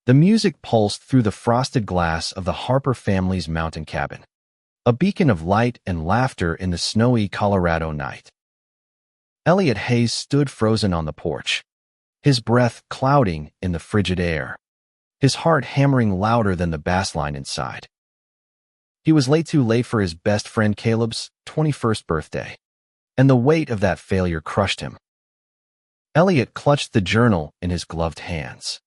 The music pulsed through the frosted glass of the Harper family's mountain cabin, a beacon of light and laughter in the snowy Colorado night. Elliot Hayes stood frozen on the porch, his breath clouding in the frigid air, his heart hammering louder than the bass line inside. He was too late for his best friend Caleb's 21st birthday, and the weight of that failure crushed him. Elliot clutched the journal in his gloved hands,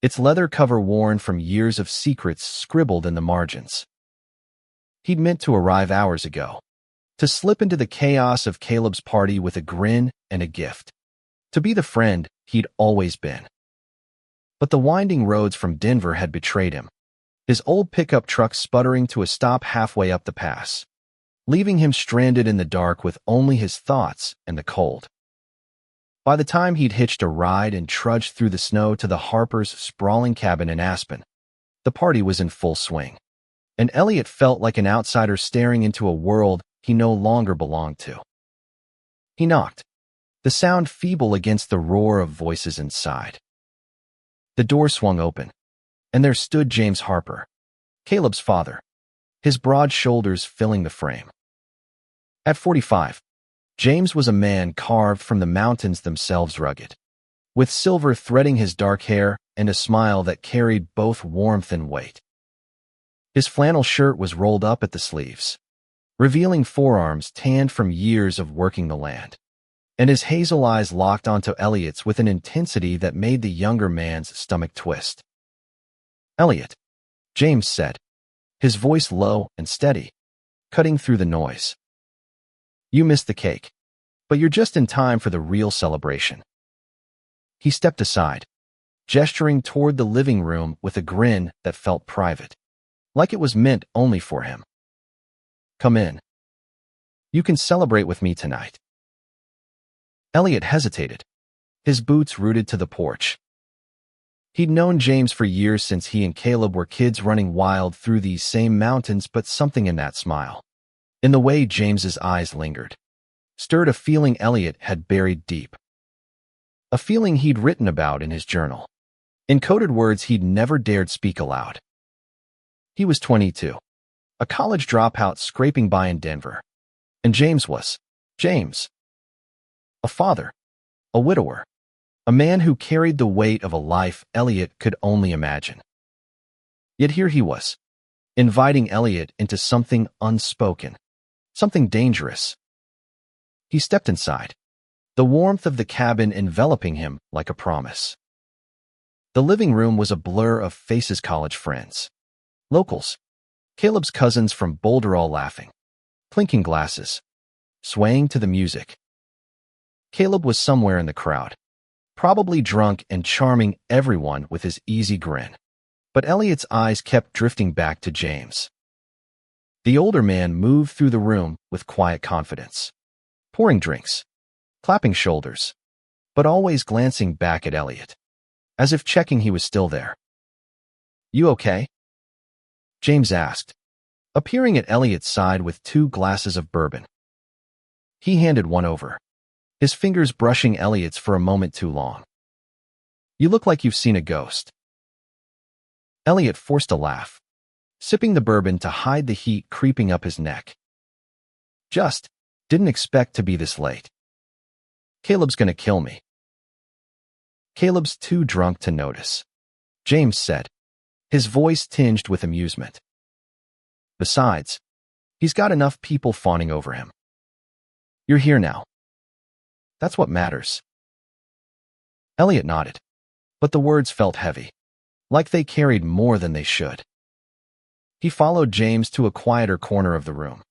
its leather cover worn from years of secrets scribbled in the margins. He'd meant to arrive hours ago, to slip into the chaos of Caleb's party with a grin and a gift, to be the friend he'd always been. But the winding roads from Denver had betrayed him, his old pickup truck sputtering to a stop halfway up the pass, leaving him stranded in the dark with only his thoughts and the cold. By the time he'd hitched a ride and trudged through the snow to the Harpers' sprawling cabin in Aspen, the party was in full swing, and Elliot felt like an outsider staring into a world he no longer belonged to. He knocked, the sound feeble against the roar of voices inside. The door swung open, and there stood James Harper, Caleb's father, his broad shoulders filling the frame. At 45, James was a man carved from the mountains themselves rugged, with silver threading his dark hair and a smile that carried both warmth and weight. His flannel shirt was rolled up at the sleeves, revealing forearms tanned from years of working the land, and his hazel eyes locked onto Elliot's with an intensity that made the younger man's stomach twist. "Elliot," James said, his voice low and steady, cutting through the noise. "You missed the cake, but you're just in time for the real celebration." He stepped aside, gesturing toward the living room with a grin that felt private, like it was meant only for him. "Come in. You can celebrate with me tonight." Elliot hesitated, his boots rooted to the porch. He'd known James for years, since he and Caleb were kids running wild through these same mountains, but something in that smile, in the way James's eyes lingered, stirred a feeling Elliot had buried deep. A feeling he'd written about in his journal, in coded words he'd never dared speak aloud. He was 22, a college dropout scraping by in Denver, and James was James. A father, a widower, a man who carried the weight of a life Elliot could only imagine. Yet here he was, inviting Elliot into something unspoken, something dangerous. He stepped inside, the warmth of the cabin enveloping him like a promise. The living room was a blur of faces: college friends, locals, Caleb's cousins from Boulder, all laughing, clinking glasses, swaying to the music. Caleb was somewhere in the crowd, probably drunk and charming everyone with his easy grin, but Elliot's eyes kept drifting back to James. The older man moved through the room with quiet confidence, pouring drinks, clapping shoulders, but always glancing back at Elliot, as if checking he was still there. "You okay?" James asked, appearing at Elliot's side with 2 glasses of bourbon. He handed one over, his fingers brushing Elliot's for a moment too long. "You look like you've seen a ghost." Elliot forced a laugh, sipping the bourbon to hide the heat creeping up his neck. "Just didn't expect to be this late. Caleb's gonna kill me." "Caleb's too drunk to notice," James said, his voice tinged with amusement. "Besides, he's got enough people fawning over him. You're here now. That's what matters." Elliot nodded, but the words felt heavy, like they carried more than they should. He followed James to a quieter corner of the room,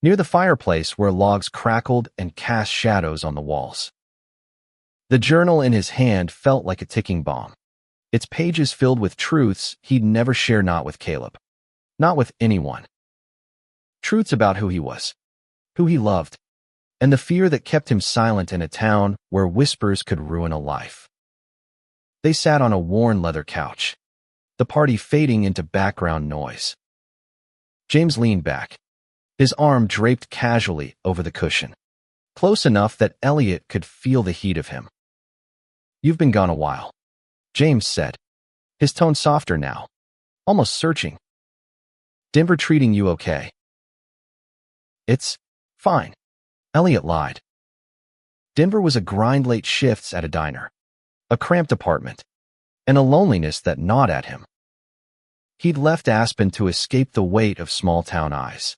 near the fireplace where logs crackled and cast shadows on the walls. The journal in his hand felt like a ticking bomb, its pages filled with truths he'd never share, not with Caleb, not with anyone. Truths about who he was, who he loved, and the fear that kept him silent in a town where whispers could ruin a life. They sat on a worn leather couch, the party fading into background noise. James leaned back, his arm draped casually over the cushion, close enough that Elliot could feel the heat of him. "You've been gone a while," James said, his tone softer now, almost searching. Denver treating you okay? It's fine, Elliot lied. Denver was a grind late shifts at a diner, a cramped apartment, and a loneliness that gnawed at him. He'd left Aspen to escape the weight of small-town eyes,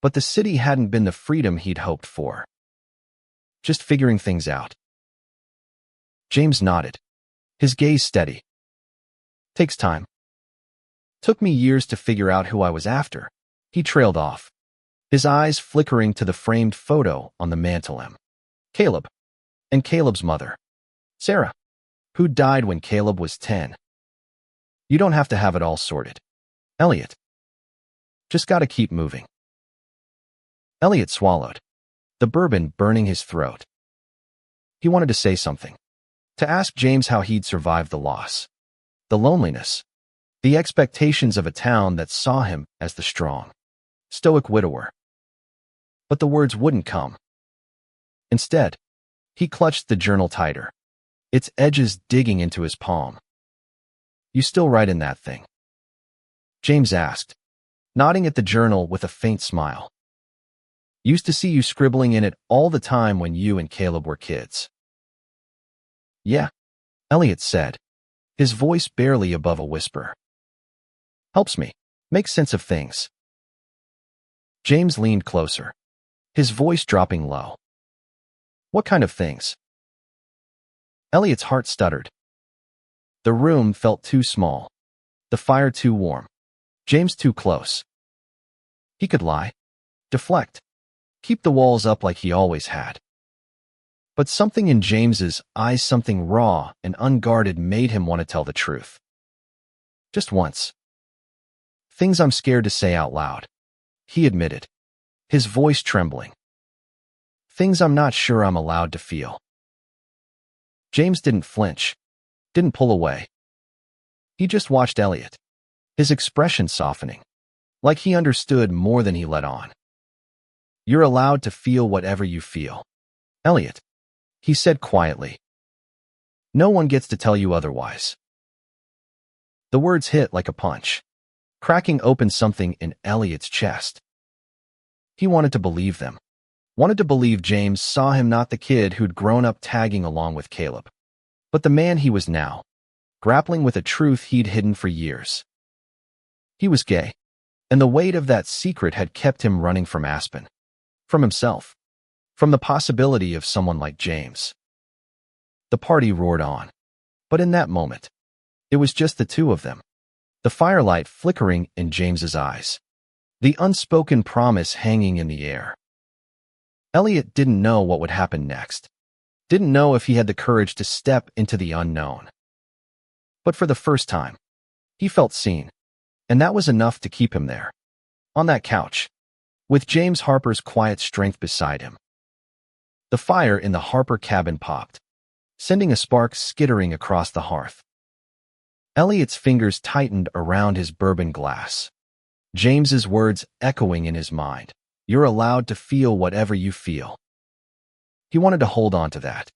but the city hadn't been the freedom he'd hoped for. Just figuring things out. James nodded, his gaze steady. Takes time. Took me years to figure out who I was after. He trailed off, his eyes flickering to the framed photo on the mantel. Caleb, and Caleb's mother, Sarah, who died when Caleb was 10. You don't have to have it all sorted, Elliot. Just gotta keep moving. Elliot swallowed, the bourbon burning his throat. He wanted to say something, to ask James how he'd survived the loss, the loneliness, the expectations of a town that saw him as the strong, stoic widower. But the words wouldn't come. Instead, he clutched the journal tighter, its edges digging into his palm. You still write in that thing? James asked, nodding at the journal with a faint smile. Used to see you scribbling in it all the time when you and Caleb were kids. Yeah, Elliot said, his voice barely above a whisper. Helps me make sense of things. James leaned closer, his voice dropping low. What kind of things? Elliot's heart stuttered. The room felt too small, the fire too warm, James too close. He could lie, deflect, keep the walls up like he always had. But something in James's eyes, something raw and unguarded, made him want to tell the truth. Just once. Things I'm scared to say out loud, he admitted, his voice trembling. Things I'm not sure I'm allowed to feel. James didn't flinch, didn't pull away. He just watched Elliot, his expression softening, like he understood more than he let on. You're allowed to feel whatever you feel, Elliot, he said quietly. No one gets to tell you otherwise. The words hit like a punch, cracking open something in Elliot's chest. He wanted to believe them, wanted to believe James saw him not the kid who'd grown up tagging along with Caleb, but the man he was now, grappling with a truth he'd hidden for years. He was gay, and the weight of that secret had kept him running from Aspen, from himself, from the possibility of someone like James. The party roared on, but in that moment, it was just the two of them, the firelight flickering in James's eyes, the unspoken promise hanging in the air. Elliot didn't know what would happen next, didn't know if he had the courage to step into the unknown. But for the first time, he felt seen, and that was enough to keep him there, on that couch, with James Harper's quiet strength beside him. The fire in the Harper cabin popped, sending a spark skittering across the hearth. Elliot's fingers tightened around his bourbon glass, James's words echoing in his mind. You're allowed to feel whatever you feel. He wanted to hold on to that,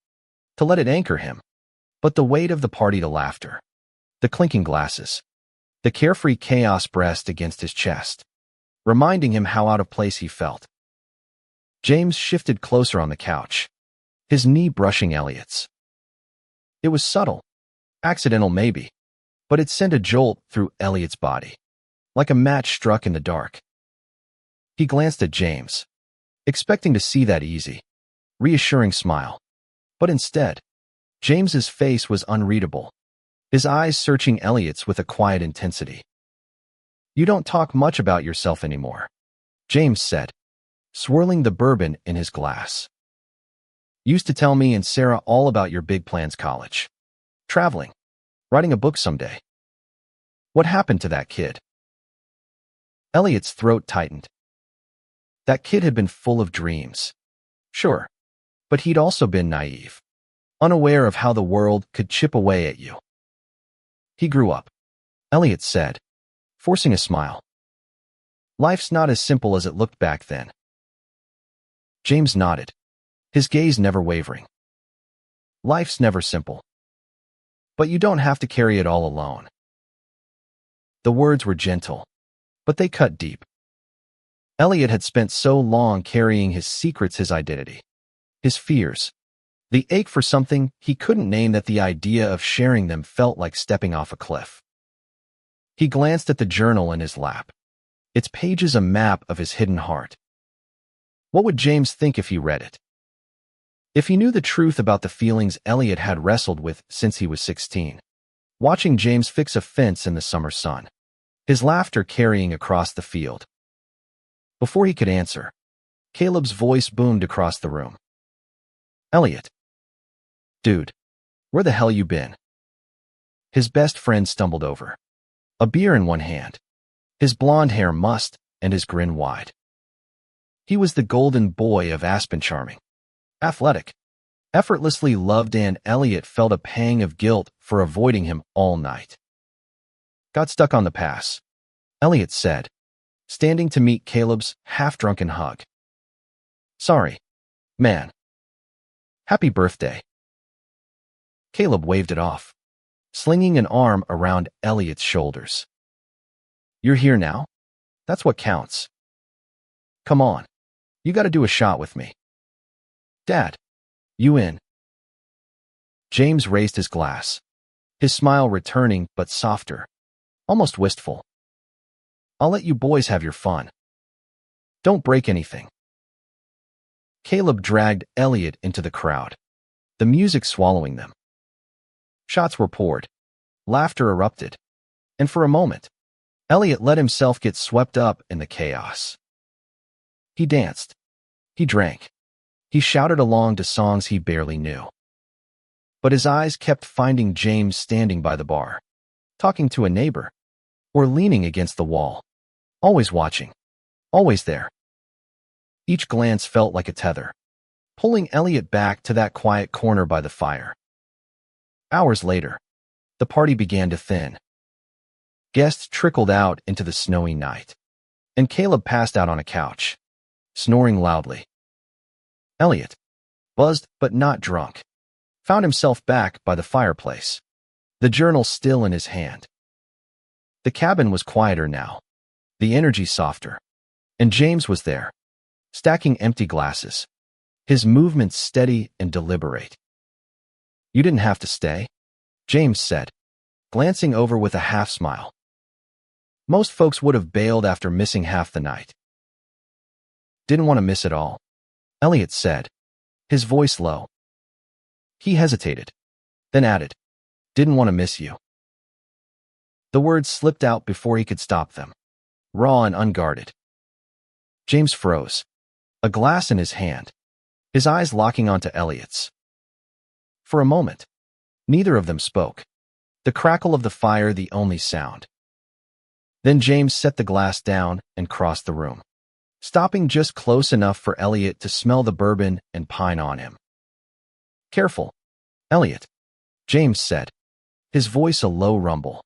to let it anchor him, but the weight of the party, the laughter, the clinking glasses, the carefree chaos pressed against his chest, reminding him how out of place he felt. James shifted closer on the couch, his knee brushing Elliot's. It was subtle, accidental maybe, but it sent a jolt through Elliot's body, like a match struck in the dark. He glanced at James, expecting to see that easy, reassuring smile. But instead, James's face was unreadable, his eyes searching Elliot's with a quiet intensity. You don't talk much about yourself anymore, James said, swirling the bourbon in his glass. Used to tell me and Sarah all about your big plans, college, traveling, writing a book someday. What happened to that kid? Elliot's throat tightened. That kid had been full of dreams. Sure, but he'd also been naive, unaware of how the world could chip away at you. He grew up, Elliot said, forcing a smile. Life's not as simple as it looked back then. James nodded, his gaze never wavering. Life's never simple. But you don't have to carry it all alone. The words were gentle, but they cut deep. Elliot had spent so long carrying his secrets, his identity, his fears, the ache for something he couldn't name, that the idea of sharing them felt like stepping off a cliff. He glanced at the journal in his lap, its pages a map of his hidden heart. What would James think if he read it? If he knew the truth about the feelings Elliot had wrestled with since he was 16? Watching James fix a fence in the summer sun, his laughter carrying across the field. Before he could answer, Caleb's voice boomed across the room. Elliot. Dude, where the hell you been? His best friend stumbled over, a beer in one hand, his blonde hair mussed and his grin wide. He was the golden boy of Aspen, charming, athletic, effortlessly loved, and Elliot felt a pang of guilt for avoiding him all night. Got stuck on the pass, Elliot said, standing to meet Caleb's half-drunken hug. Sorry, man. Happy birthday. Caleb waved it off, slinging an arm around Elliot's shoulders. You're here now? That's what counts. Come on. You gotta do a shot with me. Dad, you in? James raised his glass, his smile returning but softer, almost wistful. I'll let you boys have your fun. Don't break anything. Caleb dragged Elliot into the crowd, the music swallowing them. Shots were poured, laughter erupted, and for a moment, Elliot let himself get swept up in the chaos. He danced, he drank, he shouted along to songs he barely knew. But his eyes kept finding James standing by the bar, talking to a neighbor, or leaning against the wall, always watching, always there. Each glance felt like a tether, pulling Elliot back to that quiet corner by the fire. Hours later, the party began to thin. Guests trickled out into the snowy night, and Caleb passed out on a couch, snoring loudly. Elliot, buzzed but not drunk, found himself back by the fireplace, the journal still in his hand. The cabin was quieter now, the energy softer, and James was there, stacking empty glasses, his movements steady and deliberate. You didn't have to stay, James said, glancing over with a half-smile. Most folks would have bailed after missing half the night. Didn't want to miss it all, Elliot said, his voice low. He hesitated, then added, didn't want to miss you. The words slipped out before he could stop them, raw and unguarded. James froze, a glass in his hand, his eyes locking onto Elliot's. For a moment, neither of them spoke, the crackle of the fire the only sound. Then James set the glass down and crossed the room, stopping just close enough for Elliot to smell the bourbon and pine on him. Careful, Elliot, James said, his voice a low rumble.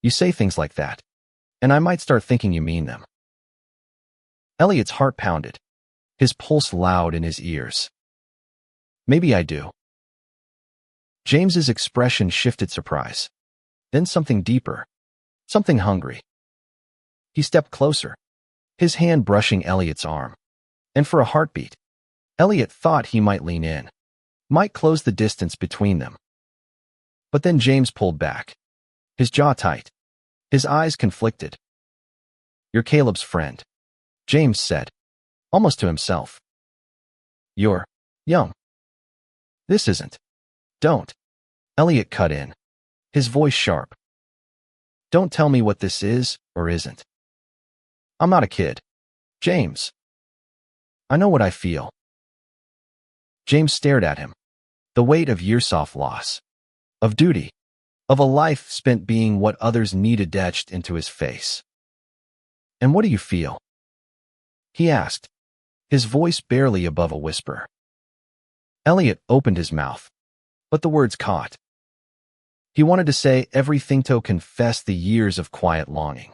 You say things like that, and I might start thinking you mean them. Elliot's heart pounded, his pulse loud in his ears. Maybe I do. James's expression shifted surprise, then something deeper, something hungry. He stepped closer, his hand brushing Elliot's arm, and for a heartbeat, Elliot thought he might lean in, might close the distance between them. But then James pulled back, his jaw tight, his eyes conflicted. You're Caleb's friend, James said, almost to himself. You're young. This isn't. Don't. Elliot cut in, his voice sharp. Don't tell me what this is or isn't. I'm not a kid, James. I know what I feel. James stared at him, the weight of years-off loss, of duty, of a life spent being what others needed etched into his face. And what do you feel? He asked, his voice barely above a whisper. Elliot opened his mouth, but the words caught. He wanted to say everything to confess the years of quiet longing,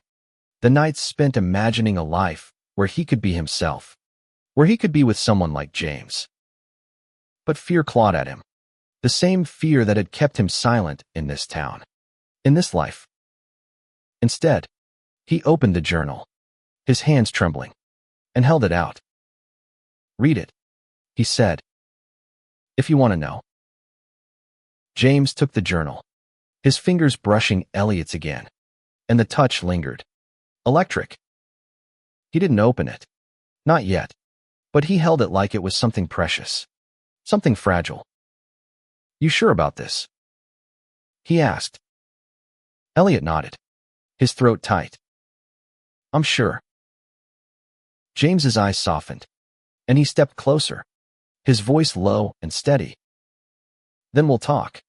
the nights spent imagining a life where he could be himself, where he could be with someone like James. But fear clawed at him, the same fear that had kept him silent in this town, in this life. Instead, he opened the journal, his hands trembling, and held it out. "Read it," he said, "if you want to know." James took the journal, his fingers brushing Elliot's again, and the touch lingered. Electric. He didn't open it. Not yet. But he held it like it was something precious. Something fragile. "You sure about this?" he asked. Elliot nodded, his throat tight. "I'm sure." James's eyes softened, and he stepped closer, his voice low and steady. "Then we'll talk.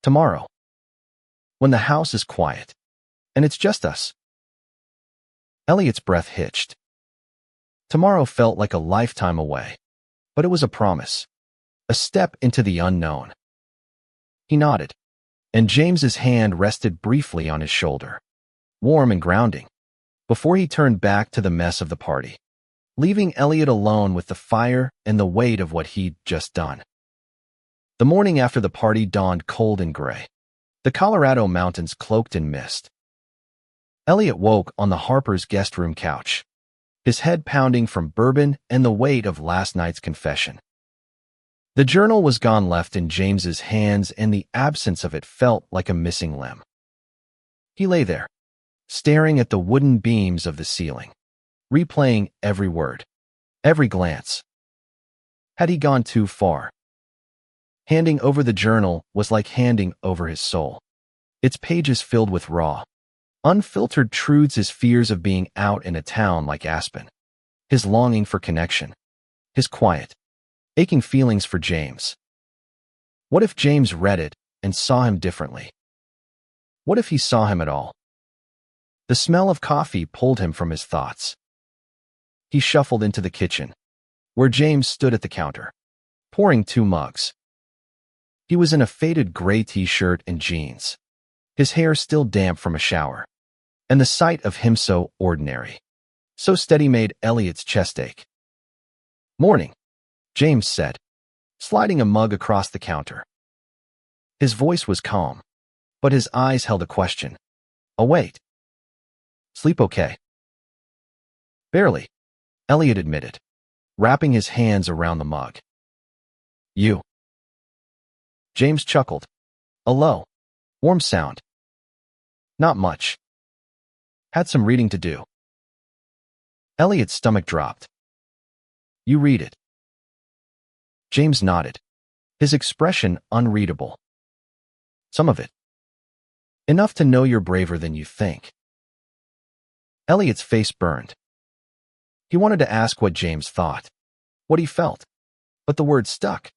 Tomorrow. When the house is quiet, and it's just us." Elliot's breath hitched. Tomorrow felt like a lifetime away, but it was a promise, a step into the unknown. He nodded, and James's hand rested briefly on his shoulder, warm and grounding, before he turned back to the mess of the party, leaving Elliot alone with the fire and the weight of what he'd just done. The morning after the party dawned cold and gray, the Colorado mountains cloaked in mist. Elliot woke on the Harper's guest room couch, his head pounding from bourbon and the weight of last night's confession. The journal was gone, left in James's hands, and the absence of it felt like a missing limb. He lay there, staring at the wooden beams of the ceiling, replaying every word, every glance. Had he gone too far? Handing over the journal was like handing over his soul, its pages filled with raw, unfiltered truths, his fears of being out in a town like Aspen, his longing for connection, his quiet, aching feelings for James. What if James read it and saw him differently? What if he saw him at all? The smell of coffee pulled him from his thoughts. He shuffled into the kitchen, where James stood at the counter, pouring 2 mugs. He was in a faded gray t-shirt and jeans, his hair still damp from a shower, and the sight of him so ordinary, so steady, made Elliot's chest ache. "Morning," James said, sliding a mug across the counter. His voice was calm, but his eyes held a question. "Oh, wait. Sleep okay?" "Barely," Elliot admitted, wrapping his hands around the mug. "You?" James chuckled, a low, warm sound. "Not much. Had some reading to do." Elliot's stomach dropped. "You read it?" James nodded, his expression unreadable. "Some of it. Enough to know you're braver than you think." Elliot's face burned. He wanted to ask what James thought, what he felt, but the words stuck.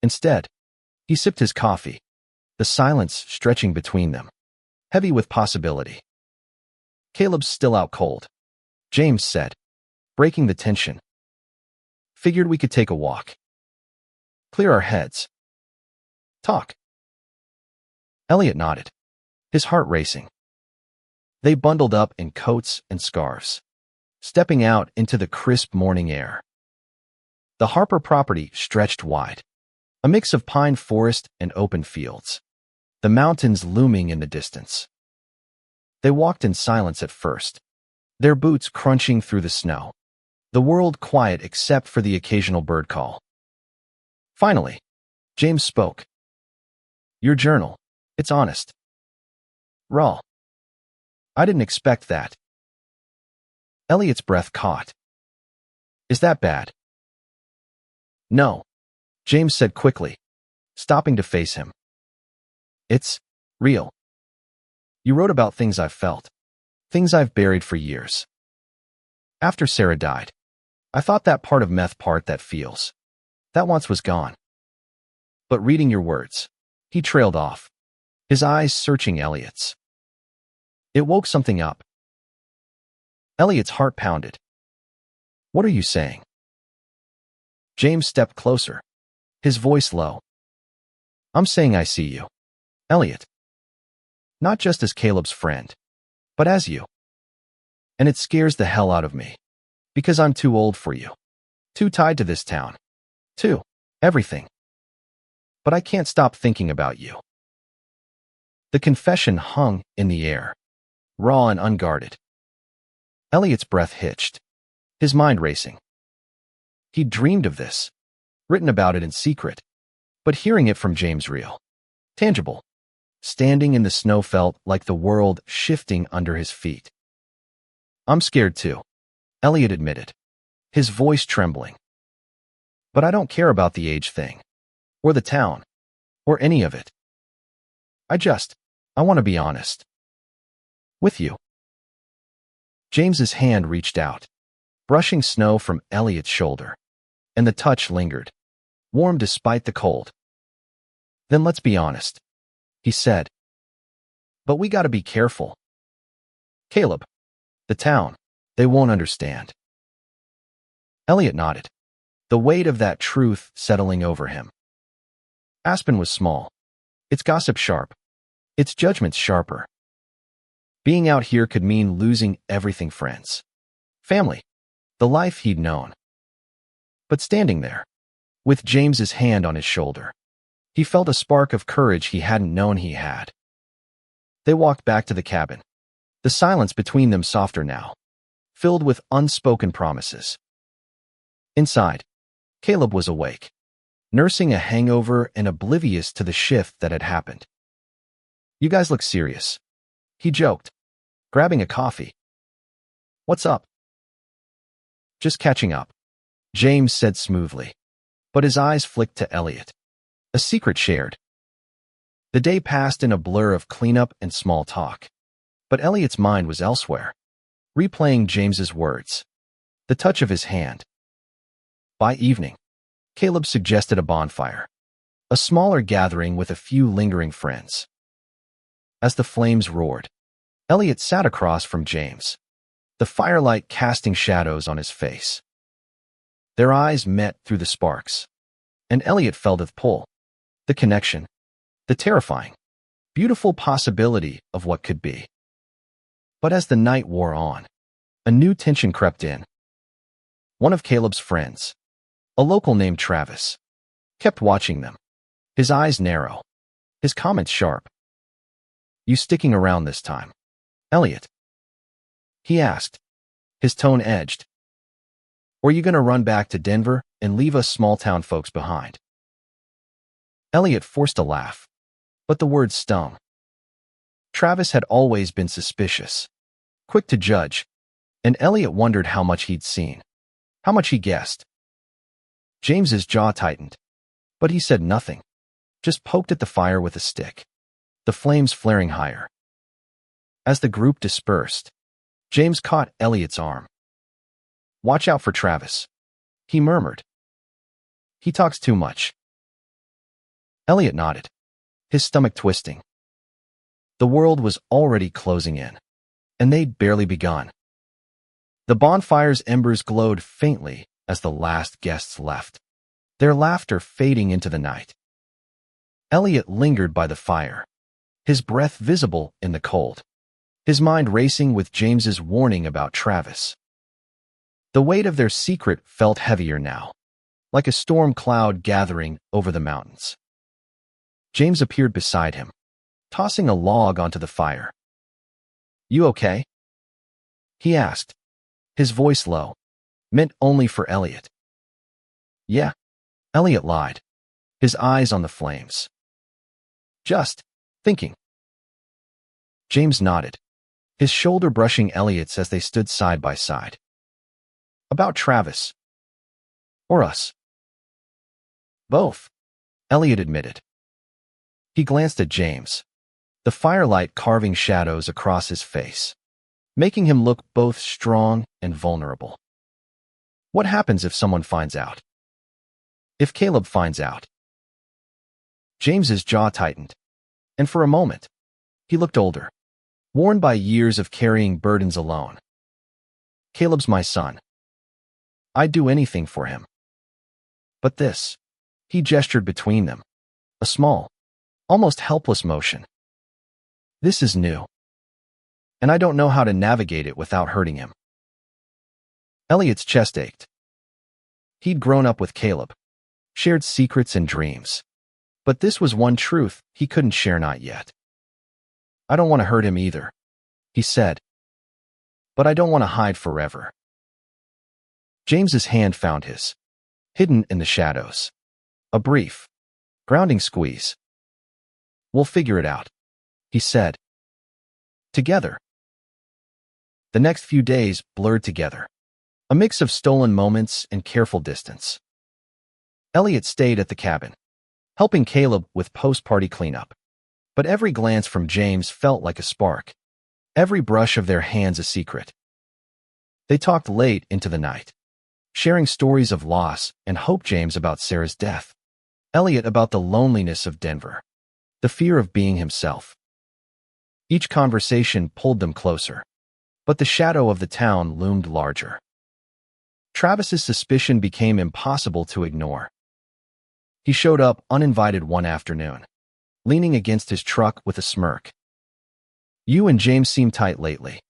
Instead, he sipped his coffee, the silence stretching between them, heavy with possibility. "Caleb's still out cold," James said, breaking the tension. "Figured we could take a walk. Clear our heads. Talk." Elliot nodded, his heart racing. They bundled up in coats and scarves, stepping out into the crisp morning air. The Harper property stretched wide, a mix of pine forest and open fields, the mountains looming in the distance. They walked in silence at first, their boots crunching through the snow, the world quiet except for the occasional bird call. Finally, James spoke. "Your journal, it's honest. Raw. I didn't expect that." Elliot's breath caught. "Is that bad?" "No," James said quickly, stopping to face him. "It's real. You wrote about things I've felt, things I've buried for years. After Sarah died, I thought that part of meth, part that feels, that once was gone. But reading your words," he trailed off, his eyes searching Elliot's. "It woke something up." Elliot's heart pounded. "What are you saying?" James stepped closer, his voice low. "I'm saying I see you, Elliot. Not just as Caleb's friend, but as you. And it scares the hell out of me, because I'm too old for you, too tied to this town, too everything. But I can't stop thinking about you." The confession hung in the air, raw and unguarded. Elliot's breath hitched, his mind racing. He'd dreamed of this, written about it in secret, but hearing it from James real, tangible, standing in the snow felt like the world shifting under his feet. I'm scared too, Elliot admitted, his voice trembling. But I don't care about the age thing, or the town, or any of it. I want to be honest. With you. James's hand reached out, brushing snow from Elliot's shoulder, and the touch lingered, warm despite the cold. Then let's be honest, he said. But we gotta be careful. Caleb, the town, they won't understand. Elliot nodded, the weight of that truth settling over him. Aspen was small, its gossip sharp, its judgments sharper. Being out here could mean losing everything: friends, family, the life he'd known. But standing there, with James's hand on his shoulder, he felt a spark of courage he hadn't known he had. They walked back to the cabin, the silence between them softer now, filled with unspoken promises. Inside, Caleb was awake, nursing a hangover and oblivious to the shift that had happened. You guys look serious, he joked, grabbing a coffee. What's up? Just catching up, James said smoothly, but his eyes flicked to Elliot. A secret shared. The day passed in a blur of cleanup and small talk, but Elliot's mind was elsewhere, replaying James's words, the touch of his hand. By evening, Caleb suggested a bonfire, a smaller gathering with a few lingering friends. As the flames roared, Elliot sat across from James, the firelight casting shadows on his face. Their eyes met through the sparks, and Elliot felt a pull, the connection, the terrifying, beautiful possibility of what could be. But as the night wore on, a new tension crept in. One of Caleb's friends, a local named Travis, kept watching them, his eyes narrow, his comments sharp. You sticking around this time, Elliot? He asked, his tone edged. Or you gonna run back to Denver and leave us small-town folks behind? Elliot forced a laugh, but the words stung. Travis had always been suspicious, quick to judge, and Elliot wondered how much he'd seen, how much he guessed. James's jaw tightened, but he said nothing, just poked at the fire with a stick, the flames flaring higher. As the group dispersed, James caught Elliot's arm. Watch out for Travis, he murmured. He talks too much. Elliot nodded, his stomach twisting. The world was already closing in, and they'd barely begun. The bonfire's embers glowed faintly as the last guests left, their laughter fading into the night. Elliot lingered by the fire, his breath visible in the cold, his mind racing with James's warning about Travis. The weight of their secret felt heavier now, like a storm cloud gathering over the mountains. James appeared beside him, tossing a log onto the fire. You okay? He asked, his voice low, meant only for Elliot. Yeah, Elliot lied, his eyes on the flames. Just thinking. James nodded, his shoulder brushing Elliot's as they stood side by side. About Travis. Or us. Both, Elliot admitted. He glanced at James, the firelight carving shadows across his face, making him look both strong and vulnerable. What happens if someone finds out? If Caleb finds out? James's jaw tightened, and for a moment, he looked older, worn by years of carrying burdens alone. Caleb's my son. I'd do anything for him. But this, he gestured between them, a small, almost helpless motion. This is new, and I don't know how to navigate it without hurting him. Elliot's chest ached. He'd grown up with Caleb, shared secrets and dreams, but this was one truth he couldn't share not yet. I don't want to hurt him either, he said. But I don't want to hide forever. James's hand found his, hidden in the shadows. A brief, grounding squeeze. We'll figure it out, he said. Together. The next few days blurred together. A mix of stolen moments and careful distance. Elliot stayed at the cabin, helping Caleb with post-party cleanup. But every glance from James felt like a spark. Every brush of their hands a secret. They talked late into the night, sharing stories of loss and hope. James about Sarah's death. Elliot about the loneliness of Denver, the fear of being himself. Each conversation pulled them closer, but the shadow of the town loomed larger. Travis's suspicion became impossible to ignore. He showed up uninvited one afternoon, leaning against his truck with a smirk. You and James seem tight lately,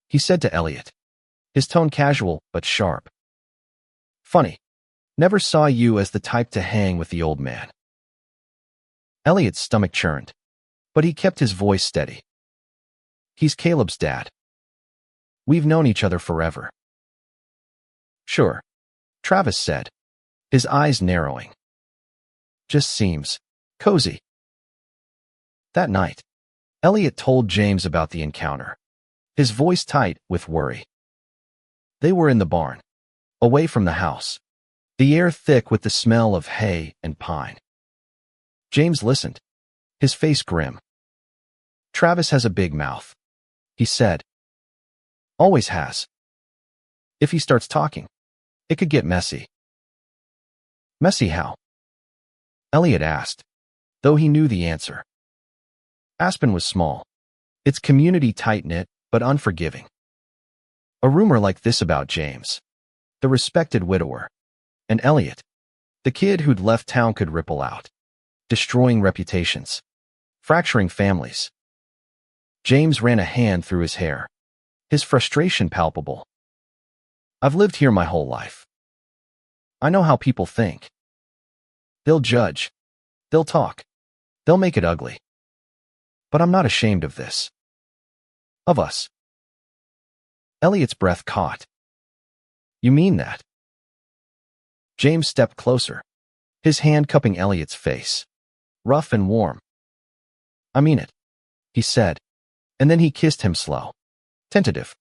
he said to Elliot, his tone casual but sharp. Funny. Never saw you as the type to hang with the old man. Elliot's stomach churned, but he kept his voice steady. He's Caleb's dad. We've known each other forever. Sure, Travis said, his eyes narrowing. Just seems cozy. That night, Elliot told James about the encounter, his voice tight with worry. They were in the barn, away from the house, the air thick with the smell of hay and pine. James listened, his face grim. Travis has a big mouth, he said. Always has. If he starts talking, it could get messy. Messy how? Elliot asked, though he knew the answer. Aspen was small, its community tight-knit but unforgiving. A rumor like this about James, the respected widower, and Elliot, the kid who'd left town, could ripple out, destroying reputations, fracturing families. James ran a hand through his hair, his frustration palpable. I've lived here my whole life. I know how people think. They'll judge. They'll talk. They'll make it ugly. But I'm not ashamed of this. Of us. Elliot's breath caught. You mean that? James stepped closer, his hand cupping Elliot's face, rough and warm. I mean it, he said, and then he kissed him slow, tentative,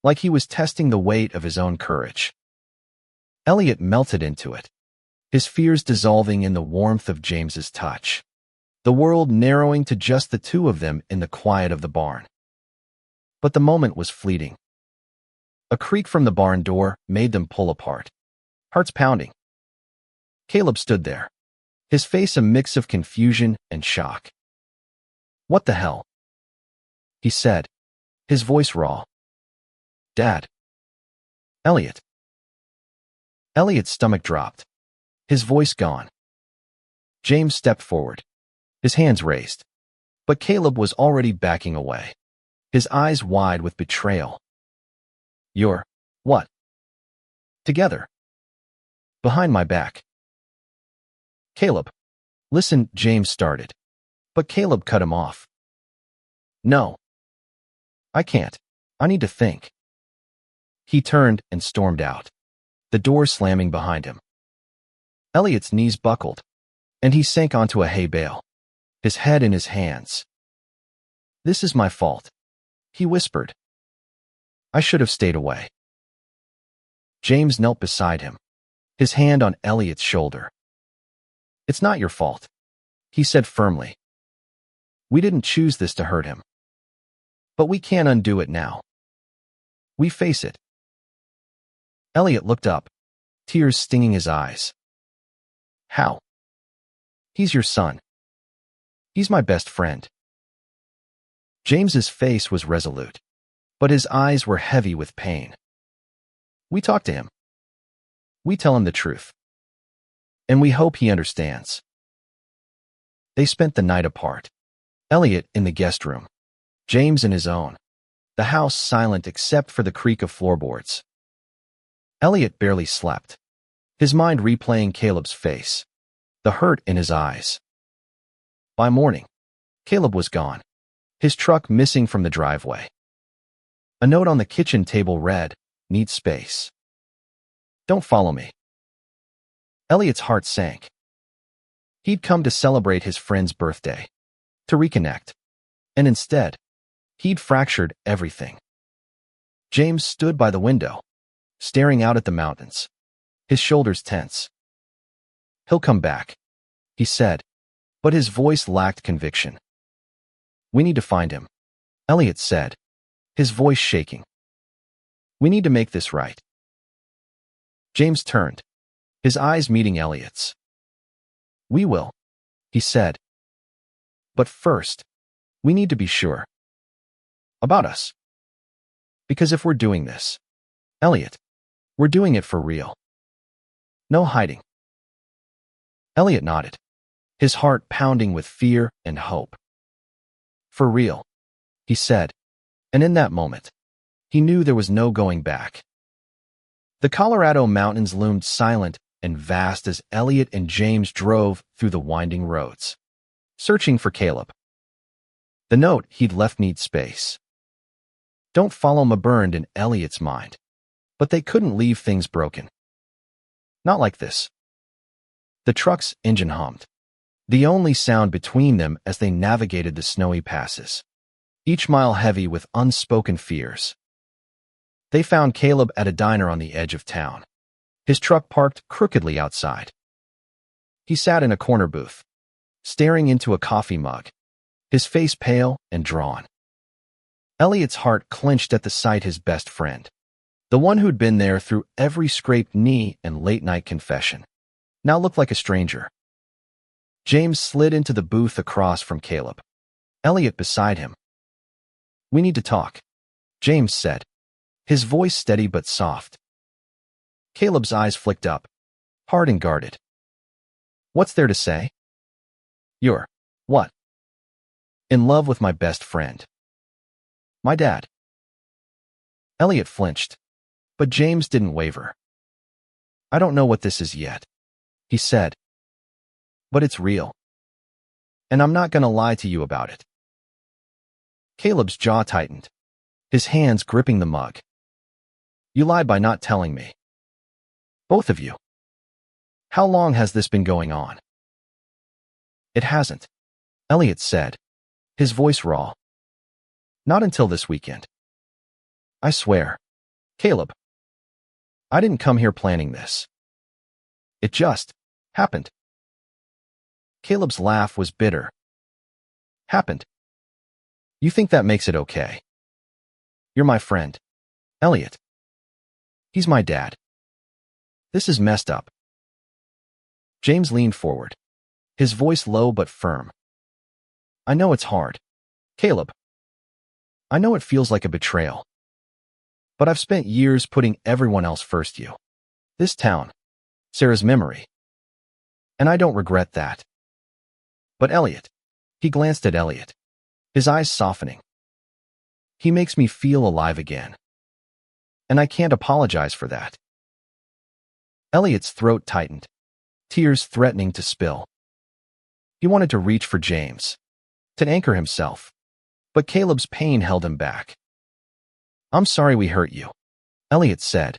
like he was testing the weight of his own courage. Elliot melted into it, his fears dissolving in the warmth of James's touch, the world narrowing to just the two of them in the quiet of the barn. But the moment was fleeting. A creak from the barn door made them pull apart, hearts pounding. Caleb stood there, his face a mix of confusion and shock. What the hell? He said, his voice raw. Dad. Elliot. Elliot's stomach dropped, his voice gone. James stepped forward, his hands raised, but Caleb was already backing away, his eyes wide with betrayal. You're, what? Together. Behind my back. Caleb. Listen, James started, but Caleb cut him off. No. I can't. I need to think. He turned and stormed out, the door slamming behind him. Elliot's knees buckled, and he sank onto a hay bale, his head in his hands. This is my fault, he whispered. I should have stayed away. James knelt beside him, his hand on Elliot's shoulder. It's not your fault, he said firmly. We didn't choose this to hurt him. But we can't undo it now. We face it. Elliot looked up, tears stinging his eyes. How? He's your son. He's my best friend. James's face was resolute, but his eyes were heavy with pain. We talk to him. We tell him the truth. And we hope he understands. They spent the night apart. Elliot in the guest room, James in his own, the house silent except for the creak of floorboards. Elliot barely slept, his mind replaying Caleb's face, the hurt in his eyes. By morning, Caleb was gone, his truck missing from the driveway. A note on the kitchen table read, "Need space. Don't follow me." Elliot's heart sank. He'd come to celebrate his friend's birthday, to reconnect, and instead, he'd fractured everything. James stood by the window, staring out at the mountains, his shoulders tense. "He'll come back," he said, but his voice lacked conviction. "We need to find him," Elliot said, his voice shaking. "We need to make this right." James turned, his eyes meeting Elliot's. "We will," he said. "But first, we need to be sure. About us. Because if we're doing this, Elliot, we're doing it for real. No hiding." Elliot nodded, his heart pounding with fear and hope. "For real," he said, and in that moment, he knew there was no going back. The Colorado mountains loomed silent and vast as Elliot and James drove through the winding roads, searching for Caleb. The note he'd left needed space. "Don't follow me" burned in Elliot's mind, but they couldn't leave things broken. Not like this. The truck's engine hummed, the only sound between them as they navigated the snowy passes, each mile heavy with unspoken fears. They found Caleb at a diner on the edge of town, his truck parked crookedly outside. He sat in a corner booth, staring into a coffee mug, his face pale and drawn. Elliot's heart clenched at the sight his best friend, the one who'd been there through every scraped knee and late-night confession, now looked like a stranger. James slid into the booth across from Caleb, Elliot beside him. "We need to talk," James said, his voice steady but soft. Caleb's eyes flicked up, hard and guarded. "What's there to say?" "You're, what?" "In love with my best friend. My dad." Elliot flinched, but James didn't waver. "I don't know what this is yet," he said, "but it's real. And I'm not going to lie to you about it." Caleb's jaw tightened, his hands gripping the mug. "You lied by not telling me. Both of you. How long has this been going on?" "It hasn't," Elliot said, his voice raw. "Not until this weekend. I swear. Caleb, I didn't come here planning this. It just happened." Caleb's laugh was bitter. "Happened? You think that makes it okay? You're my friend, Elliot. He's my dad. This is messed up." James leaned forward, his voice low but firm. "I know it's hard, Caleb. I know it feels like a betrayal. But I've spent years putting everyone else first, you. This town, Sarah's memory. And I don't regret that. But Elliot," he glanced at Elliot, his eyes softening. "He makes me feel alive again. And I can't apologize for that." Elliot's throat tightened, tears threatening to spill. He wanted to reach for James, to anchor himself, but Caleb's pain held him back. "I'm sorry we hurt you," Elliot said.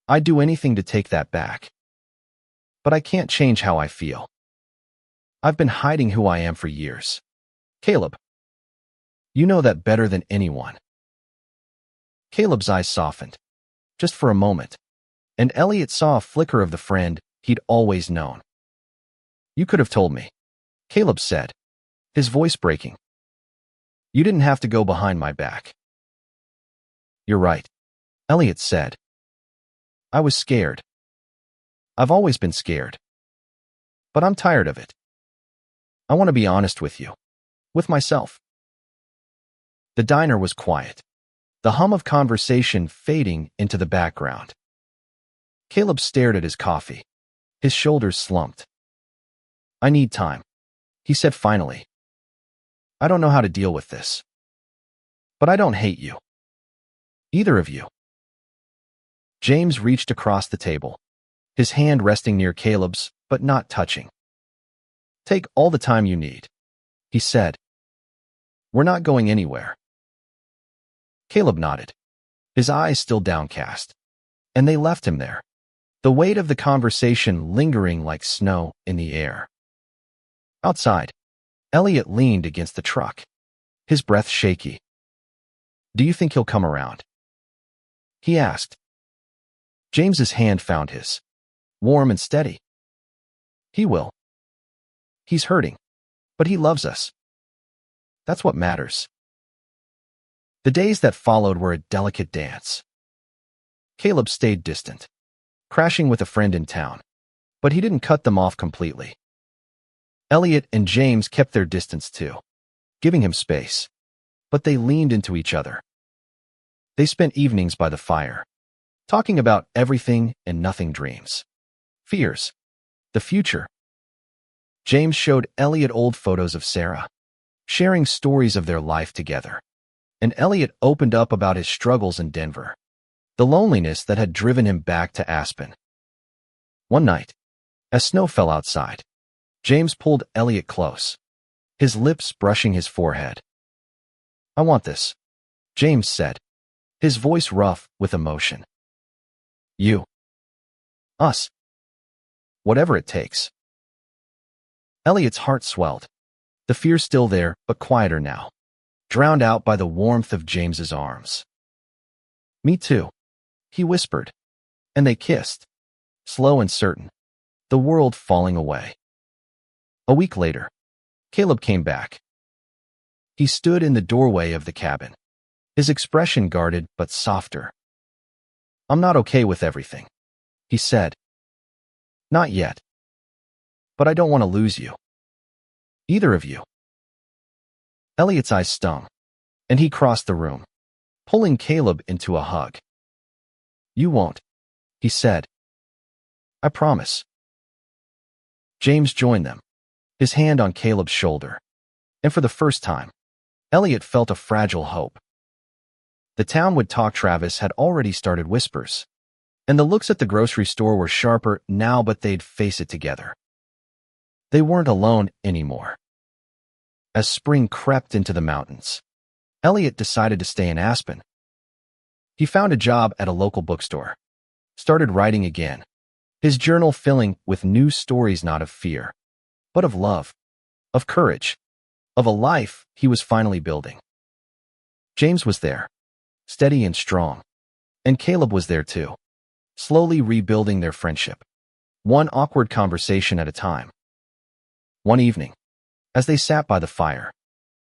"I'd do anything to take that back. But I can't change how I feel. I've been hiding who I am for years. Caleb, you know that better than anyone." Caleb's eyes softened, just for a moment, and Elliot saw a flicker of the friend he'd always known. "You could have told me," Caleb said, his voice breaking. "You didn't have to go behind my back." "You're right," Elliot said. "I was scared. I've always been scared. But I'm tired of it. I want to be honest with you. With myself." The diner was quiet, the hum of conversation fading into the background. Caleb stared at his coffee, his shoulders slumped. "I need time," he said finally. "I don't know how to deal with this. But I don't hate you. Either of you." James reached across the table, his hand resting near Caleb's, but not touching. "Take all the time you need," he said. We're not going anywhere. Caleb nodded, his eyes still downcast, and they left him there, the weight of the conversation lingering like snow in the air. Outside, Elliot leaned against the truck, his breath shaky. "Do you think he'll come around?" he asked. James's hand found his, warm and steady. "He will. He's hurting, but he loves us. That's what matters." The days that followed were a delicate dance. Caleb stayed distant, crashing with a friend in town, but he didn't cut them off completely. Elliot and James kept their distance too, giving him space, but they leaned into each other. They spent evenings by the fire, talking about everything and nothing: dreams, fears, the future. James showed Elliot old photos of Sarah, sharing stories of their life together, and Elliot opened up about his struggles in Denver, the loneliness that had driven him back to Aspen. One night, as snow fell outside, James pulled Elliot close, his lips brushing his forehead. "I want this," James said, his voice rough with emotion. "You. Us. Whatever it takes." Elliot's heart swelled, the fear still there, but quieter now, drowned out by the warmth of James's arms. "Me too," he whispered, and they kissed, slow and certain, the world falling away. A week later, Caleb came back. He stood in the doorway of the cabin, his expression guarded but softer. "I'm not okay with everything," he said. "Not yet. But I don't want to lose you. Either of you." Elliot's eyes stung, and he crossed the room, pulling Caleb into a hug. "You won't," he said. "I promise." James joined them, his hand on Caleb's shoulder, and for the first time, Elliot felt a fragile hope. The town would talk. Travis had already started whispers, and the looks at the grocery store were sharper now, but they'd face it together. They weren't alone anymore. As spring crept into the mountains, Elliot decided to stay in Aspen. He found a job at a local bookstore, started writing again, his journal filling with new stories, not of fear, but of love, of courage, of a life he was finally building. James was there, steady and strong, and Caleb was there too, slowly rebuilding their friendship, one awkward conversation at a time. One evening, as they sat by the fire,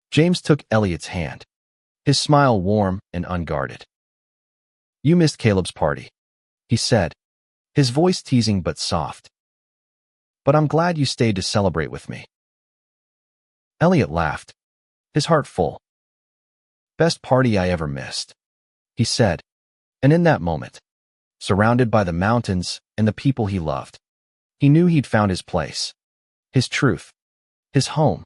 James took Elliot's hand, his smile warm and unguarded. "You missed Caleb's party," he said, his voice teasing but soft. "But I'm glad you stayed to celebrate with me." Elliot laughed, his heart full. "Best party I ever missed," he said, and in that moment, surrounded by the mountains and the people he loved, he knew he'd found his place, his truth, his home.